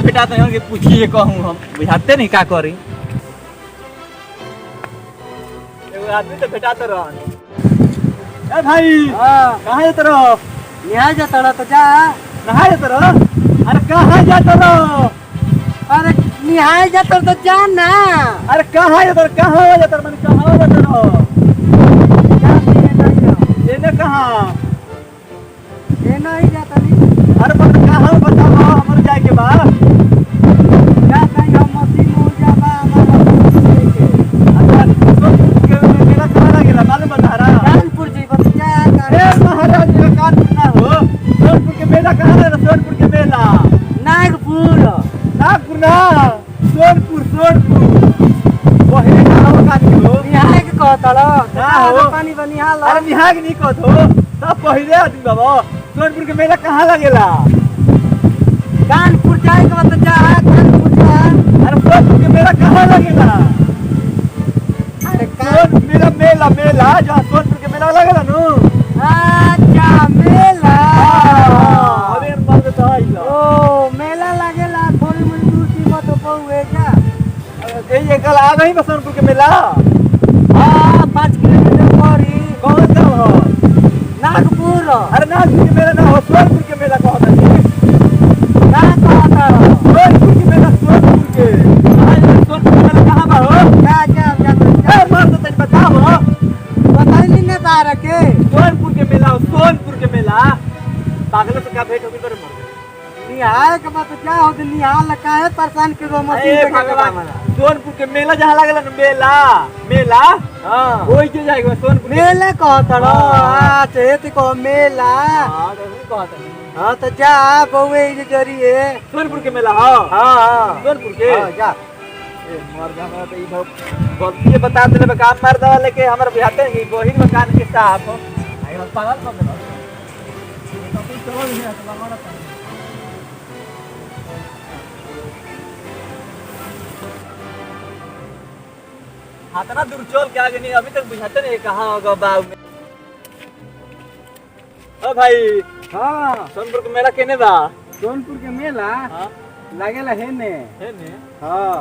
भेटा तो कि पूछिए कहूँ हम बुझाते नहीं का करी एगो आदमी तो भेटा तो रहन ए भाई हां कहाँ जाते रहो यहाँ जाता रहा तो जा नहाए जाते रहो अरे कहाँ जाते रहो अरे निहाय जाता तो जा ना अरे कहाँ जाते रहो मैंने कहाँ जाते रहो ये कहाँ ये नहीं जाता नहीं अरे पर कहाँ बताओ हमारे जाए के बाद जा कहीं हम मसीन हो जाबा हमारा अच्छा मेरा कहाँ लगेला मालूम बता रहा कानपुर जी बस जा ए महाराज का कानपुर ना हो सोनपुर के मेला कहाँ है सोनपुर के मेला नागपुर नागपुर ना सोनपुर वही कहाँ हो कानपुर निहाय के कहता लो ना हो पानी बनी हाल अरे निहाग नहीं कहो तो सब पहले आदमी बाबा सोनपुर के मेला कहाँ लगेला कानपुर जाए के मतलब जा कानपुर जा अरे सोनपुर के मेला कहाँ लगेला अरे मेला जहाँ सोनपुर के मेला लगेला नु अच्छा मेला अरे मर्द तो आई लो ओ मेला लगेला थोड़ी मोड़ी दूर कीमत हो पहुए क्या ये कल आ गई सोनपुर के मेला हाँ 5 किलोमीटर पड़ी कौन गाँव हो नागपुर अरे नागपुर के मेला ना हो सोनपुर के मेला कहता जी क्या कहता सोनपुर के मेला सोनपुर के सोनपुर के मेला कहाँ बा हो क्या क्या क्या ए मर्द तनी बताओ बताइली ना तारा के सोनपुर के मेला पागल से क्या भेंट होगी तोरे मर्द निहाय के बात क्या हो गई निहाल का है परेशान के गो मशीन ए भगवान सोनपुर के मेला जहाँ लगेला ना मेला हां ओई के जाएगा सोनपुर मेला कहता रो अच्छा ये को मेला हां तो कहता हाँ तो जा बउए ये जरी है सोनपुर के मेला हां हाँ सोनपुर के जा ए मर्दा हमरा तो ई गलती बता देले बे काम मार दवा लेके हमर बिहाते नहीं बहिन मकान के साथ हो आई हम पागल कर देबो तो कोई चलो नहीं है तो हमारा हाथना दूर चल के आगे नहीं अभी तक बुझाते नहीं कहाँ होगा बाग में ओ भाई हाँ सोनपुर के मेला केने बा सोनपुर के मेला हां लागेला है ने हाँ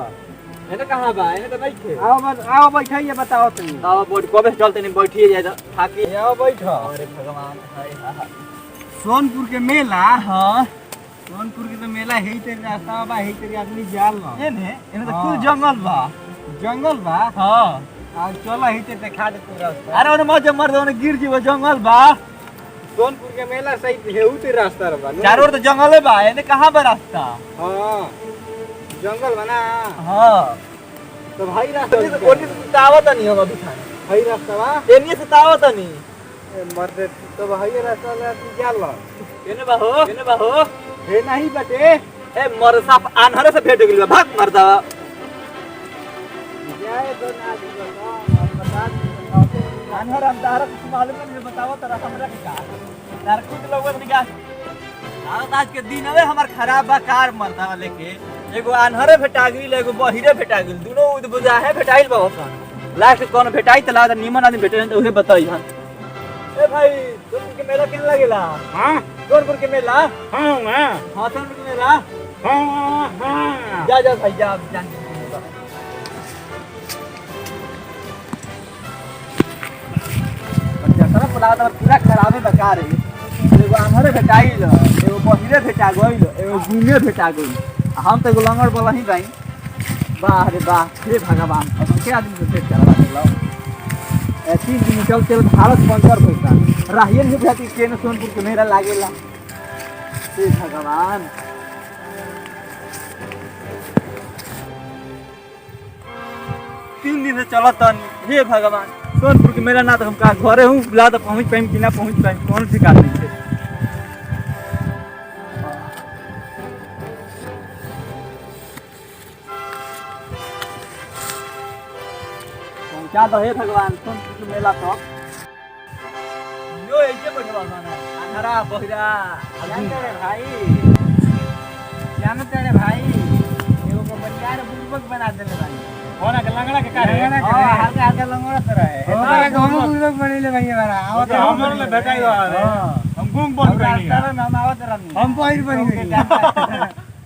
एने कहाँ बा एने तो नहीं थे आओ बैठाइए बताओ तुम आओ बोर्ड कबे चलते नहीं बैठिए जाए तो थाकी आओ बैठो अरे भगवान हाय हाय सोनपुर के मेला हां सोनपुर के तो मेला है तेरे रास्ता बा है तेरे आदमी जाल ना एने तो कुल जंगल बा जंगल बा हां आज चला ही ते दिखा दे तू रास्ता अरे ओने मजे मर्द ओने गिर जी वो जंगल बा सोनपुर के मेला सही हेउ ते रास्ता रे बा चारों ओर तो जंगल है बा एने कहाँ बा रास्ता हां जंगल बना हां तो भाई रास्ता ओनी से तावत नहीं हम अभी खाने भाई रास्ता बा एनी से तावत नहीं मर्द तो भाई रास्ता ले तू जाल एने बा हो हे नहीं बटे ए मर साफ आन्हरे से भेट गेल भाग मरदा जाए तो ना बता आन्हर हम तारा कुछ मालूम नहीं बताओ तरा हमरा के का तार खुद लोग नहीं का आज के दिन हवे हमर खराब बा कार मरदा लेके एगो आन्हरे भेटा गेल एगो बहिरे भेटा गेल दोनों उद बुझाहे भेटाइल बा ओसन लास्ट कौन भेटाई त लागत निमन आदमी भेटे त उहे बताई हन ए भाई सोनपुर के मेला केन लागेला हां सोनपुर के मेला हां हां हां सोनपुर के मेला हां हां जा भाई जा जान पूरा खराबे बेकार है एगो आन्हरे भेटाइल एगो बहिरे भेटा गइल एगो घूमे भेटा गइल हम तो एगो लंगड़ बोला ही गई वाह रे वाह हे भगवान अब के आदमी से भेट करवा देलो ए 3 दिन चल भारत पंचर पैसा राहियन के भेटी केन सोनपुर के मेला लागेला हे भगवान तीन दिन से चलत हे भगवान सोनपुर के मेला ना तो हम का घरे हूँ ला तो पहुँच पाइम कि ना पहुँच पाइम कौन ठिकाना नहीं है पहुँचा दो हे भगवान सोनपुर के मेला तक यो ऐसे बैठवा खाना अंधरा बहिरा जानते रे भाई जानते रे भाई एगो को बच्चा रे बुड़बक बना देले भाई होना के लंगड़ा के का है हां हल्का हल्का लंगड़ा तरह है हमरा के हम बुड़बक बनेले भाई बड़ा आवत हमर ले भेटाई हां हम गुम बन गई रास्ता में हम आवत रहनी हम पहिर बन गई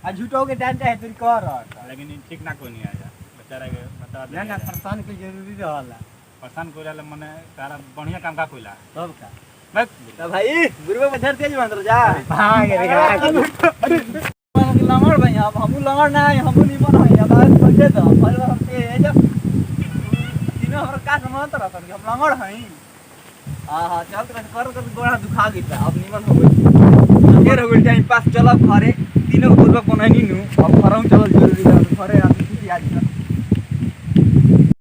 आ झूठो के डांटा है तू कर लेकिन ई ठीक ना कोई नहीं आया बेचारा के बता ना ना परेशान के जरूरी रहला पसंद कोइला मने तारा बढ़िया काम का कोइला सब का बस तो भाई गुरुवे में धर तेज मंत्र जा भाग रे लंगड़ भाई अब हमू लंगड़ ना है हमू निमन है अब आज खोजे तो पर हम के जब तीनों हमरा का समझत रहत हम लंगड़ हई हां चल कर गोड़ा दुखा गइल अब निमन हो गइल फिर हो गइल टाइम पास चल घरे तीनों पूर्वक बनैनी नु अब घरौ चल जरूरी है घरे आदमी आज